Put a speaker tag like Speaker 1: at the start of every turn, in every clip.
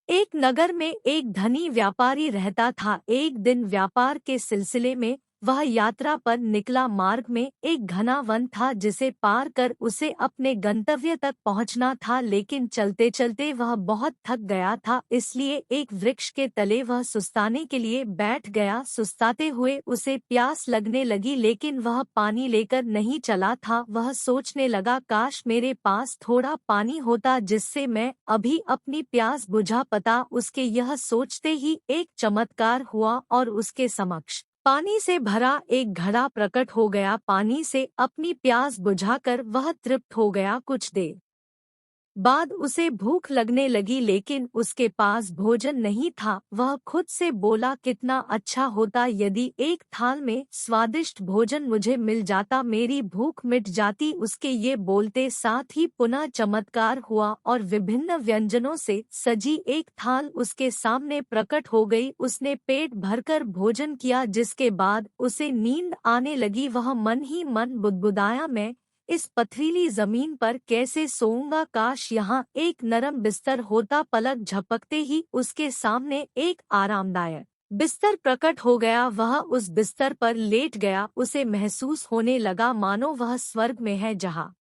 Speaker 1: एक नगर में एक धनी व्यापारी रहता था। एक दिन व्यापार के सिलसिले में वह यात्रा पर निकला। मार्ग में एक घना वन था जिसे पार कर उसे अपने गंतव्य तक पहुंचना था, लेकिन चलते चलते वह बहुत थक गया था, इसलिए एक वृक्ष के तले वह सुस्ताने के लिए बैठ गया। सुस्ताते हुए उसे प्यास लगने लगी, लेकिन वह पानी लेकर नहीं चला था। वह सोचने लगा, काश मेरे पास थोड़ा पानी होता जिससे मैं अभी अपनी प्यास बुझा पाता। उसके यह सोचते ही एक चमत्कार हुआ और उसके समक्ष पानी से भरा एक घड़ा प्रकट हो गया। पानी से अपनी प्यास बुझाकर वह तृप्त हो गया। कुछ देर बाद उसे भूख लगने लगी, लेकिन उसके पास भोजन नहीं था। वह खुद से बोला, कितना अच्छा होता यदि एक थाल में स्वादिष्ट भोजन मुझे मिल जाता, मेरी भूख मिट जाती। उसके ये बोलते साथ ही पुनः चमत्कार हुआ और विभिन्न व्यंजनों से सजी एक थाल उसके सामने प्रकट हो गई। उसने पेट भरकर भोजन किया, जिसके बाद उसे नींद आने लगी। वह मन ही मन बुदबुदाया, मैं इस पथरीली जमीन पर कैसे सोऊंगा, काश यहाँ एक नरम बिस्तर होता। पलक झपकते ही उसके सामने एक आरामदायक बिस्तर प्रकट हो गया। वह उस बिस्तर पर लेट गया। उसे महसूस होने लगा मानो वह स्वर्ग में है, जहाँ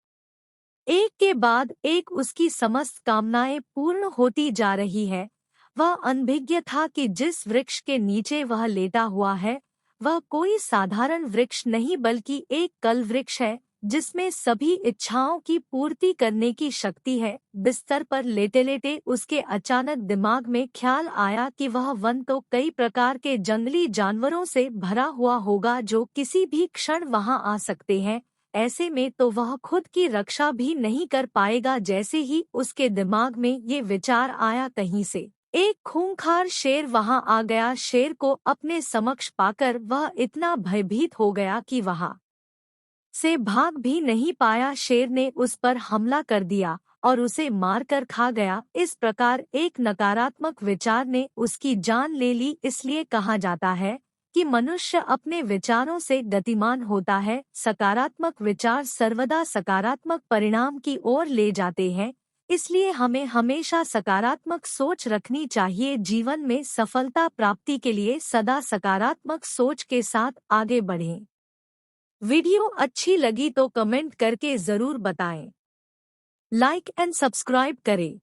Speaker 1: एक के बाद एक उसकी समस्त कामनाएं पूर्ण होती जा रही है। वह अनभिज्ञ था कि जिस वृक्ष के नीचे वह लेटा हुआ है वह कोई साधारण वृक्ष नहीं, बल्कि एक कल वृक्ष है जिसमें सभी इच्छाओं की पूर्ति करने की शक्ति है। बिस्तर पर लेटे लेटे उसके अचानक दिमाग में ख्याल आया कि वह वन तो कई प्रकार के जंगली जानवरों से भरा हुआ होगा जो किसी भी क्षण वहां आ सकते हैं। ऐसे में तो वह खुद की रक्षा भी नहीं कर पाएगा। जैसे ही उसके दिमाग में ये विचार आया, कहीं से एक खूंखार शेर वहां आ गया। शेर को अपने समक्ष पाकर वह इतना भयभीत हो गया कि वहां से भाग भी नहीं पाया। शेर ने उस पर हमला कर दिया और उसे मारकर खा गया। इस प्रकार एक नकारात्मक विचार ने उसकी जान ले ली। इसलिए कहा जाता है कि मनुष्य अपने विचारों से गतिमान होता है। सकारात्मक विचार सर्वदा सकारात्मक परिणाम की ओर ले जाते हैं, इसलिए हमें हमेशा सकारात्मक सोच रखनी चाहिए। जीवन में सफलता प्राप्ति के लिए सदा सकारात्मक सोच के साथ आगे बढ़ें। वीडियो अच्छी लगी तो कमेंट करके जरूर बताएं। लाइक एंड सब्सक्राइब करें।